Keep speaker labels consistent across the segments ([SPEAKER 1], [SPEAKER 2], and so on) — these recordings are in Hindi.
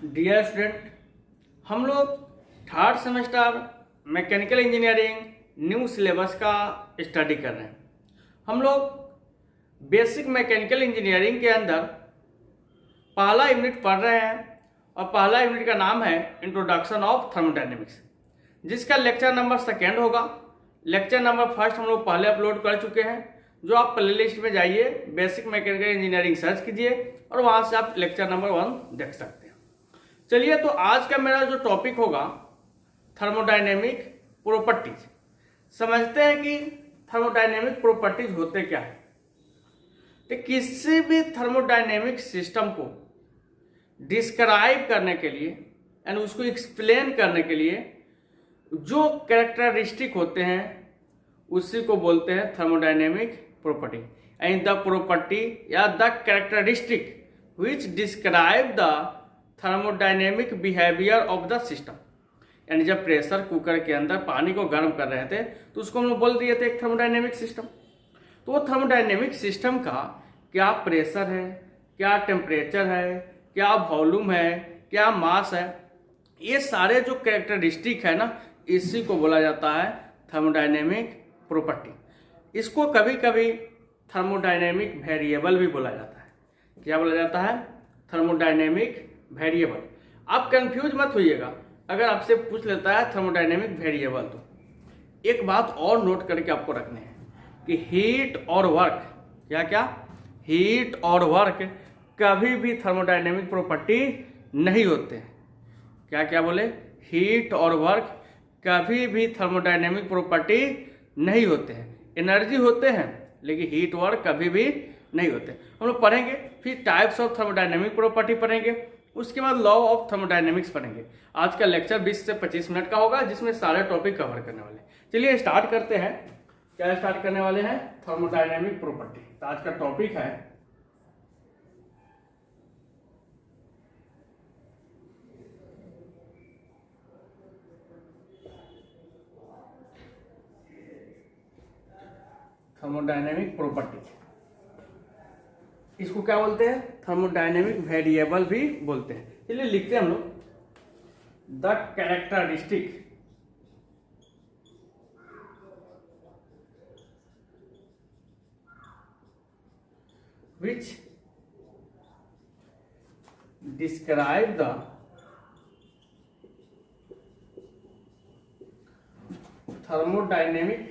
[SPEAKER 1] डियर स्टूडेंट, हम लोग third semester mechanical engineering new syllabus का स्टडी कर रहे हैं। हम लोग बेसिक मैकेनिकल इंजीनियरिंग के अंदर पहला यूनिट पढ़ रहे हैं और पहला यूनिट का नाम है इंट्रोडक्शन ऑफ थर्मोडायनेमिक्स, जिसका लेक्चर नंबर 2 होगा। लेक्चर नंबर 1 हम लोग पहले अपलोड कर चुके हैं। जो आप प्ले लिस्ट में जाइए, बेसिक मैकेनिकल इंजीनियरिंग सर्च कीजिए और वहां से आप लेक्चर नंबर 1 देख सकते हैं। चलिए, तो आज का मेरा जो टॉपिक होगा थर्मोडायनेमिक प्रॉपर्टीज। समझते हैं कि थर्मोडायनेमिक प्रॉपर्टीज होते क्या है। तो किसी भी थर्मोडायनेमिक सिस्टम को डिस्क्राइब करने के लिए एंड उसको एक्सप्लेन करने के लिए जो कैरेक्टरिस्टिक होते हैं उसी को बोलते हैं thermodynamic property. And the property या the characteristic which describe the thermodynamic behaviour of the system. यानी जब प्रेशर कुकर के अंदर पानी को गर्म कर रहे थे तो उसको हम लोग बोल दिए थे एक थर्मोडायनेमिक सिस्टम। तो वो थर्मोडायनेमिक सिस्टम का क्या प्रेशर है, क्या टेम्परेचर है, क्या वॉल्यूम है, क्या मास है, ये सारे जो कैरेक्टरिस्टिक है ना, इसी को बोला जाता है थर्मोडायनेमिक प्रॉपर्टी। इसको कभी कभी थर्मोडायनेमिक वेरिएबल भी बोला जाता है। क्या बोला जाता है? Thermodynamic variable. आप कंफ्यूज मत होइएगा अगर आपसे पूछ लेता है थर्मोडायनेमिक वेरिएबल। तो एक बात और नोट करके आपको रखने हैं कि हीट और वर्क, क्या क्या, हीट और वर्क कभी भी थर्मोडायनेमिक प्रॉपर्टी नहीं होते हैं। क्या क्या बोले? हीट और वर्क कभी भी थर्मोडायनेमिक प्रॉपर्टी नहीं होते हैं। एनर्जी होते हैं लेकिन हीट वर्क कभी भी नहीं होते। हम लोग पढ़ेंगे, फिर टाइप्स ऑफ थर्मोडायनेमिक प्रॉपर्टी पढ़ेंगे, उसके बाद लॉ ऑफ थर्मोडायनेमिक्स पढ़ेंगे। आज का लेक्चर 20 से 25 मिनट का होगा, जिसमें सारे टॉपिक कवर करने वाले। चलिए स्टार्ट करते हैं। क्या स्टार्ट करने वाले हैं? Thermodynamic property. तो आज का टॉपिक है थर्मोडायनेमिक प्रॉपर्टीज। इसको क्या बोलते हैं? थर्मोडायनेमिक वेरिएबल भी बोलते हैं। चलिए लिखते हैं हम लोग, the characteristic which describe the thermodynamic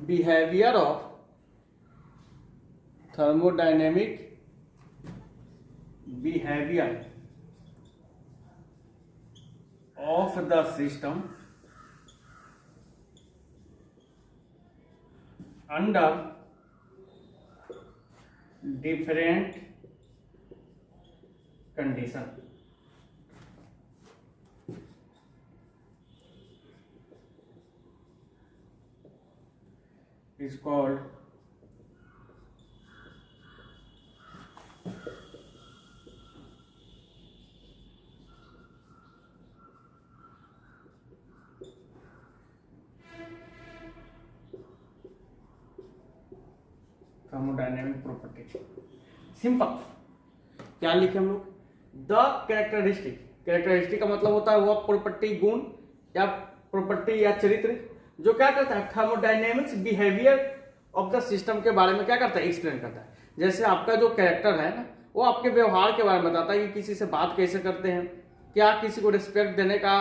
[SPEAKER 1] behavior of thermodynamic behavior of the system under different condition is called thermodynamic property. Simple. क्या लिखे हम लोग? The characteristic. कैरेक्टरिस्टिक का मतलब होता है वह प्रॉपर्टी, गुण या प्रॉपर्टी या चरित्र जो क्या करता है? Thermodynamics behaviour of the system के बारे में क्या करता है? एक्सप्लेन करता है। जैसे आपका जो कैरेक्टर है ना, वो आपके व्यवहार के बारे में बताता है कि किसी से बात कैसे करते हैं, क्या किसी को रिस्पेक्ट देने का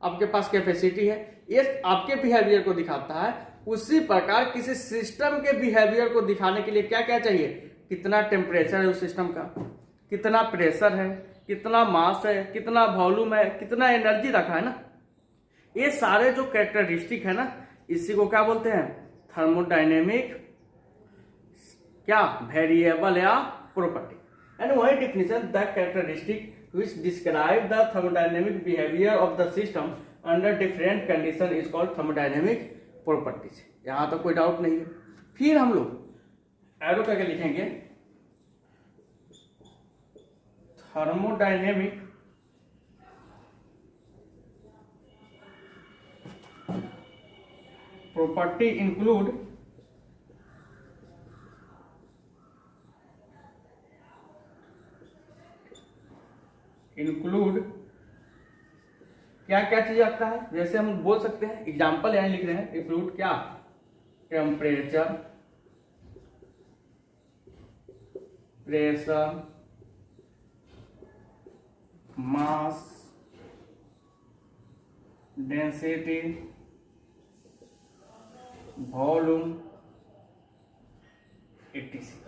[SPEAKER 1] आपके पास कैपेसिटी है, ये आपके बिहेवियर को दिखाता है। उसी प्रकार किसी सिस्टम के बिहेवियर को दिखाने के लिए क्या क्या चाहिए? कितना टेम्परेचर है उस सिस्टम का, कितना प्रेशर है, कितना मास है, कितना वॉल्यूम है, कितना एनर्जी रखा है ना, ये सारे जो कैरेक्टरिस्टिक है ना, इसी को क्या बोलते हैं? थर्मोडायनेमिक क्या वेरिएबल या प्रॉपर्टी। एंड वही definition, the characteristic which describe the thermodynamic behavior of the system under different condition is called thermodynamic properties। यहां तो कोई डाउट नहीं है। फिर हम लोग एरो करके लिखेंगे थर्मोडायनेमिक प्रॉपर्टी इंक्लूड इंक्लूड क्या क्या चीज आता है, जैसे हम बोल सकते हैं एग्जाम्पल यहां लिख रहे हैं, इंक्लूड क्या, temperature, pressure, mass, density, volume, etc।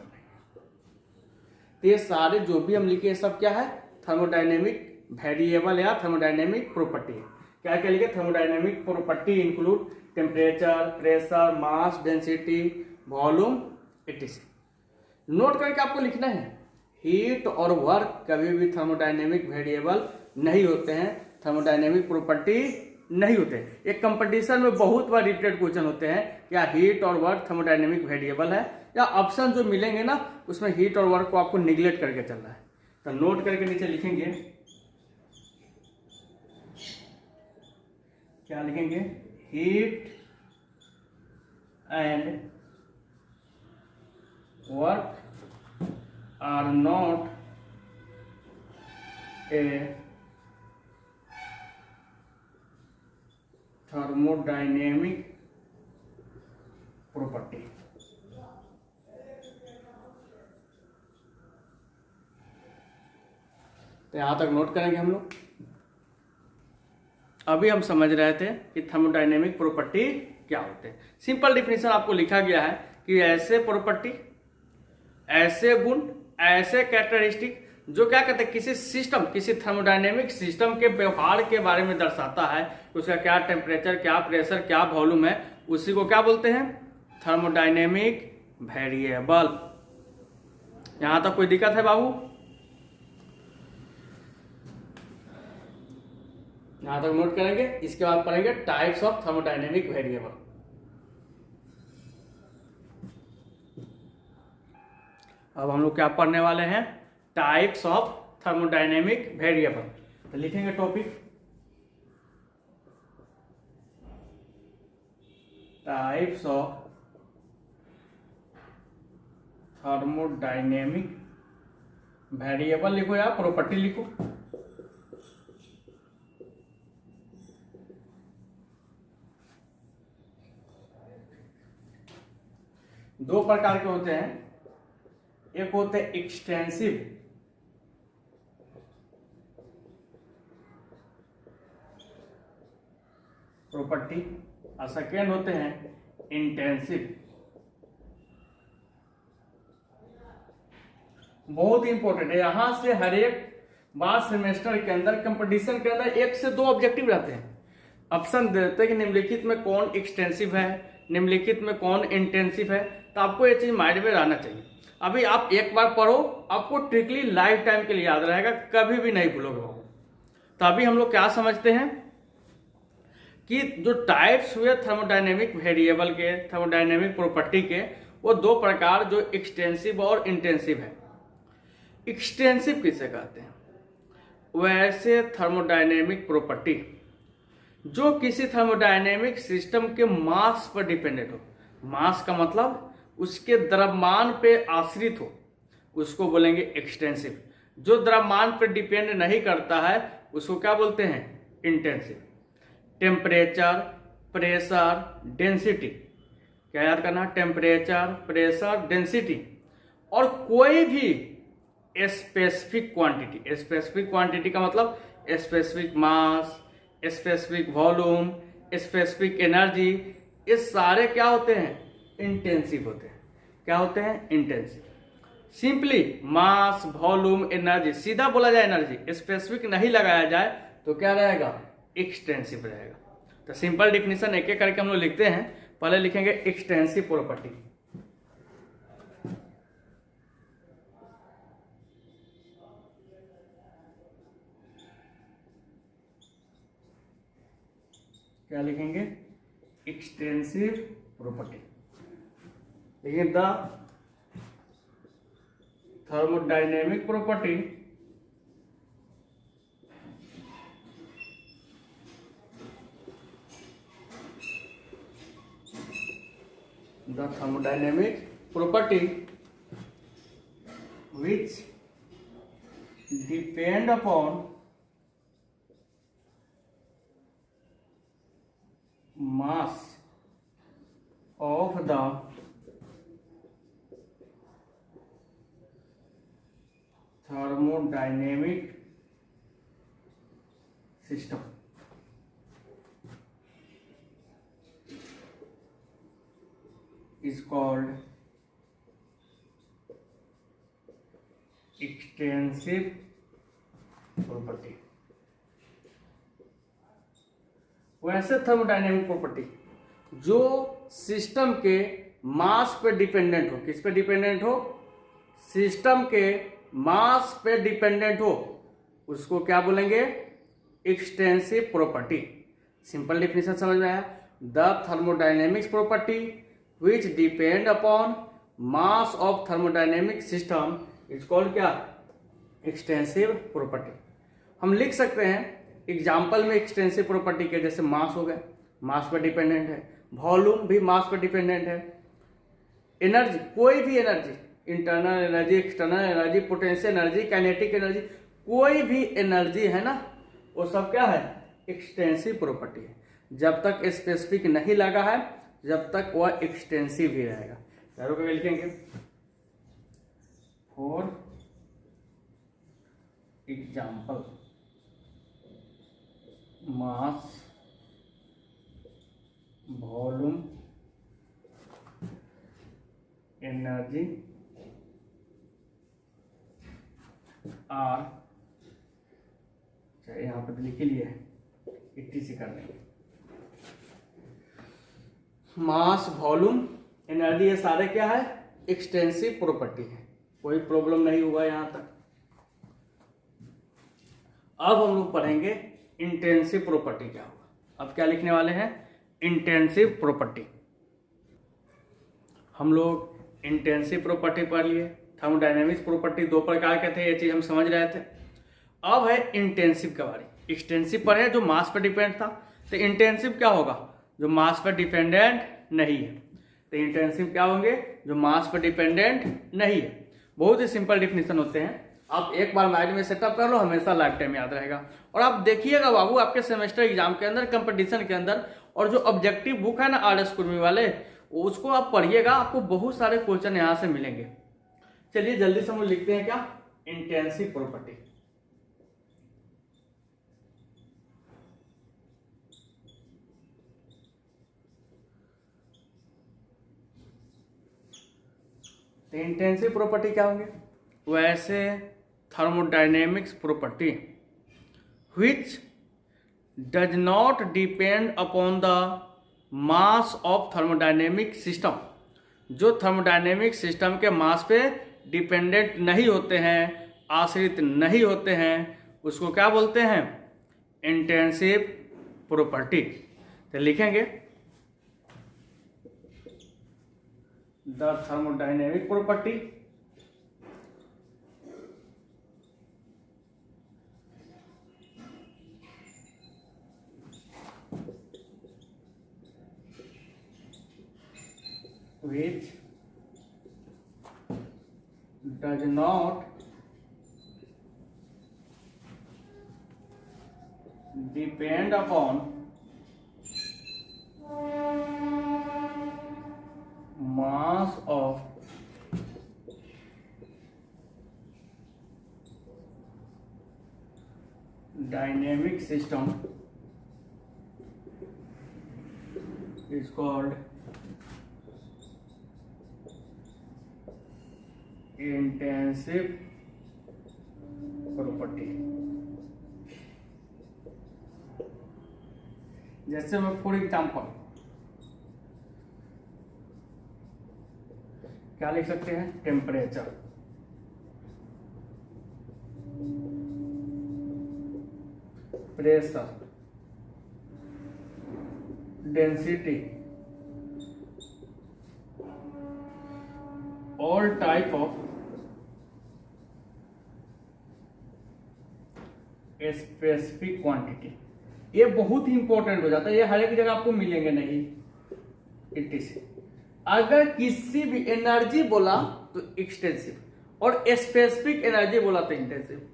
[SPEAKER 1] तो ये सारे जो भी हम लिखे सब क्या है, थर्मोडायनेमिक वेरिएबल या थर्मोडायनेमिक प्रॉपर्टी है। क्या क्या लिखे, thermodynamic property include temperature, pressure, mass, density, volume, etc। Note करके आपको लिखना है, हीट और वर्क कभी भी थर्मोडायनेमिक वेरिएबल नहीं होते हैं, थर्मोडायनेमिक प्रॉपर्टी नहीं होते। एक कंपटीशन में बहुत बार रिपीटेड क्वेश्चन होते हैं, क्या हीट और वर्क थर्मोडायनेमिक वेरिएबल है, या ऑप्शन जो मिलेंगे ना उसमें हीट और वर्क को आपको निगलेक्ट करके चलना है। तो नोट करके नीचे लिखेंगे, क्या लिखेंगे, heat and work are not a thermodynamic property. तो यहां तक नोट करेंगे हम लोग। अभी हम समझ रहे थे कि थर्मोडायनेमिक प्रॉपर्टी क्या होते हैं। सिंपल डिफिनेशन आपको लिखा गया है कि ऐसे प्रॉपर्टी, ऐसे गुण, ऐसे कैरेक्टरिस्टिक जो क्या कहते हैं, किसी सिस्टम, किसी थर्मोडायनेमिक सिस्टम के व्यवहार के बारे में दर्शाता है, उसका क्या टेम्परेचर, क्या प्रेशर, क्या वॉल्यूम है, उसी को क्या बोलते हैं, थर्मोडायनेमिक वेरिएबल। यहां तक कोई दिक्कत है बाबू? यहां तक नोट करेंगे। इसके बाद पढ़ेंगे टाइप्स ऑफ थर्मोडायनेमिक वेरिएबल। अब हम लोग क्या पढ़ने वाले हैं, टाइप्स ऑफ थर्मोडायनेमिक वेरिएबल। तो लिखेंगे topic, types of thermodynamic variable लिखो या प्रॉपर्टी लिखो। दो प्रकार के होते हैं, एक होते हैं एक्सटेंसिव प्रॉपर्टी और सेकेंड होते हैं इंटेंसिव। बहुत इंपॉर्टेंट है, यहां से हर एक बार सेमेस्टर के अंदर कंपटीशन के अंदर 1 से 2 ऑब्जेक्टिव रहते हैं। ऑप्शन देते हैं कि निम्नलिखित में कौन एक्सटेंसिव है, निम्नलिखित में कौन इंटेंसिव है। तो आपको ये चीज माइंड में रहना चाहिए। अभी आप एक बार पढ़ो, आपको ट्रिकली लाइफ टाइम के लिए याद रहेगा, कभी भी नहीं भूलोगे बाबू। तो अभी हम लोग क्या समझते हैं कि जो टाइप्स हुए थर्मोडायनेमिक वेरिएबल के, थर्मोडायनेमिक प्रॉपर्टी के, वो दो प्रकार, जो एक्सटेंसिव और इंटेंसिव है। एक्सटेंसिव किसे कहते हैं? वैसे थर्मोडायनेमिक प्रॉपर्टी जो किसी थर्मोडायनेमिक सिस्टम के मास पर डिपेंडेंट हो। मास का मतलब उसके द्रव्यमान पे आश्रित हो, उसको बोलेंगे एक्सटेंसिव। जो द्रव्यमान पर डिपेंड नहीं करता है उसको क्या बोलते हैं? इंटेंसिव। टेम्परेचर, प्रेशर, डेंसिटी, क्या याद करना? टेम्परेचर, प्रेशर, डेंसिटी और कोई भी स्पेसिफिक क्वांटिटी। स्पेसिफिक क्वांटिटी का मतलब स्पेसिफिक मास, स्पेसिफिक वॉल्यूम, स्पेसिफिक एनर्जी, ये सारे क्या होते हैं? इंटेंसिव होते हैं। क्या होते हैं? इंटेंसिव। सिंपली मास, वॉल्यूम, एनर्जी, सीधा बोला जाए एनर्जी, स्पेसिफिक नहीं लगाया जाए तो क्या रहेगा? एक्सटेंसिव रहेगा। तो सिंपल डिफिनेशन एक एक करके हम लोग लिखते हैं। पहले लिखेंगे एक्सटेंसिव प्रॉपर्टी। क्या लिखेंगे? Extensive property. देखिए, the thermodynamic property which depend upon mass of the thermodynamic system is called extensive property। वैसे थर्मोडायनेमिक प्रॉपर्टी जो सिस्टम के मास पे डिपेंडेंट हो, किस पे डिपेंडेंट हो, सिस्टम के मास पे डिपेंडेंट हो, उसको क्या बोलेंगे, एक्सटेंसिव प्रॉपर्टी। सिंपल डेफिनेशन समझ में आया, the thermodynamics property which depend upon mass of thermodynamic system is called क्या, एक्सटेंसिव प्रॉपर्टी। हम लिख सकते हैं एग्जाम्पल में एक्सटेंसिव प्रॉपर्टी के, जैसे मास हो गया, मास पर डिपेंडेंट है, वॉल्यूम भी मास पर डिपेंडेंट है, एनर्जी, कोई भी energy, internal energy, external energy, potential energy, kinetic energy, कोई भी एनर्जी है ना, वो सब क्या है, एक्सटेंसिव प्रॉपर्टी है। जब तक स्पेसिफिक नहीं लगा है, जब तक वह एक्सटेंसिव ही रहेगा। चारों को लिखेंगे, for example mass, volume, energy are, चाहे यहां पर लिख लिए, इतनी सी कर लेंगे, मास, वॉल्यूम, एनर्जी, ये सारे क्या है, एक्सटेंसिव प्रॉपर्टी है, कोई प्रॉब्लम नहीं हुआ यहां तक। अब हम लोग पढ़ेंगे इंटेंसिव प्रॉपर्टी क्या होगा। अब क्या लिखने वाले हैं, इंटेंसिव प्रॉपर्टी। हम लोग इंटेंसिव प्रॉपर्टी पढ़ लिए, थर्मोडायनेमिक्स प्रॉपर्टी दो प्रकार के थे, ये चीज हम समझ रहे थे। अब है इंटेंसिव का बारी। एक्सटेंसिव पर है जो मास पर डिपेंड था, तो इंटेंसिव क्या होगा, जो मास पर डिपेंडेंट नहीं है। तो इंटेंसिव क्या होंगे, जो मास पर डिपेंडेंट नहीं है। बहुत ही सिंपल डिफिनेशन होते हैं, आप एक बार माइंड में सेटअप कर लो, हमेशा लाइफ टाइम याद रहेगा। और आप देखिएगा बाबू, आपके सेमेस्टर एग्जाम के अंदर, कंपटीशन के अंदर, और जो ऑब्जेक्टिव बुक है ना RS कुर्मी वाले, उसको आप पढ़िएगा, आपको बहुत सारे क्वेश्चन यहां से मिलेंगे। चलिए जल्दी से हम लिखते हैं क्या, इंटेंसिव प्रॉपर्टी। तो इंटेंसिव प्रॉपर्टी क्या होंगे, वैसे thermodynamics property which does not depend upon the mass of thermodynamic system, जो थर्मोडायनेमिक सिस्टम के मास पे डिपेंडेंट नहीं होते हैं, आश्रित नहीं होते हैं, उसको क्या बोलते हैं, इंटेंसिव प्रॉपर्टी। तो लिखेंगे the thermodynamic property which does not depend upon mass of dynamic system is called intensive property. जैसे मैं फॉर एग्जाम्पल क्या लिख सकते हैं, temperature, pressure, density, all type of specific quantity. ये बहुत ही इंपॉर्टेंट हो जाता है, ये हर एक जगह आपको मिलेंगे नहीं। इट्टी से अगर किसी भी एनर्जी बोला तो एक्सटेंसिव, और स्पेसिफिक एनर्जी बोला तो इंटेंसिव,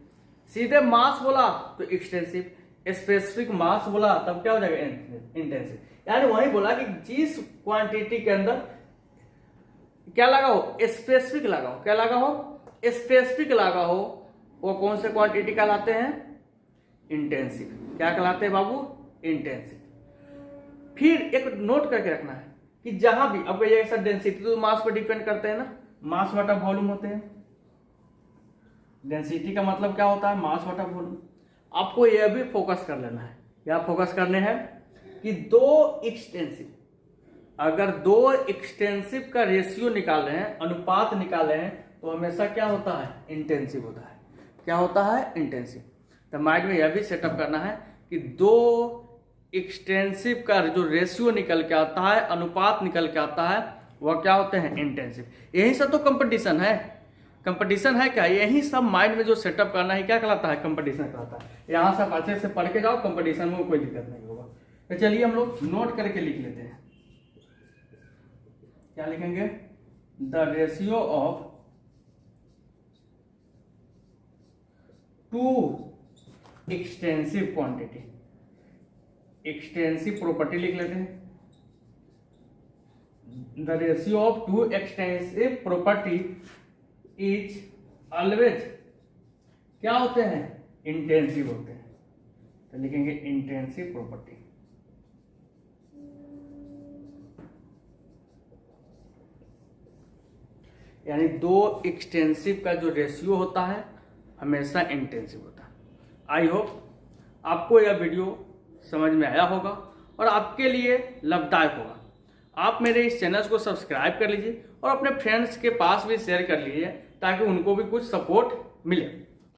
[SPEAKER 1] सीधे मास बोला तो एक्सटेंसिव, स्पेसिफिक मास बोला तब क्या हो जाएगा इंटेंसिव। यानी वही बोला कि जिस क्वांटिटी के अंदर क्या लगा हो, स्पेसिफिक लगा हो, क्या लगा हो, स्पेसिफिक लगा हो, वो कौन से क्वांटिटी कहलाते हैं, इंटेंसिव। क्या कहलाते हैं बाबू, इंटेंसिव। फिर एक नोट करके रखना है कि जहां भी अब ये ऐसा डेंसिटी तो मास पर डिपेंड करते हैं ना, मास बटा वॉल्यूम होते हैं। डेंसिटी का मतलब क्या होता है, मास बटा वॉल्यूम। आपको यह भी फोकस कर लेना है, क्या फोकस करने हैं कि दो एक्सटेंसिव, अगर दो एक्सटेंसिव का रेशियो निकाले हैं, अनुपात निकाले हैं, तो हमेशा क्या होता है, इंटेंसिव होता है। क्या होता है, इंटेंसिव। तो माइंड में यह भी सेटअप करना है कि दो एक्सटेंसिव का जो रेशियो निकल के आता है, अनुपात निकल के आता है, वह क्या होते हैं, इंटेंसिव। यही सब तो कंपटीशन है। कंपटीशन है क्या, यही सब माइंड में जो सेटअप करना है, क्या कहलाता है, कंपटीशन कहलाता है। यहाँ सब अच्छे से पढ़ के जाओ, कंपटीशन में कोई दिक्कत नहीं होगा। तो चलिए हम लोग नोट करके लिख लेते हैं। क्या लिखेंगे, the ratio of two extensive quantity, extensive property लिख लेते हैं। The ratio of two extensive property is always क्या होते हैं, इंटेंसिव होते हैं। तो लिखेंगे इंटेंसिव प्रॉपर्टी। यानी दो एक्सटेंसिव का जो रेशियो होता है हमेशा इंटेंसिव होता है। आई होप आपको यह वीडियो समझ में आया होगा और आपके लिए लाभदायक होगा। आप मेरे इस चैनल को सब्सक्राइब कर लीजिए और अपने फ्रेंड्स के पास भी शेयर कर लीजिए ताकि उनको भी कुछ सपोर्ट मिले।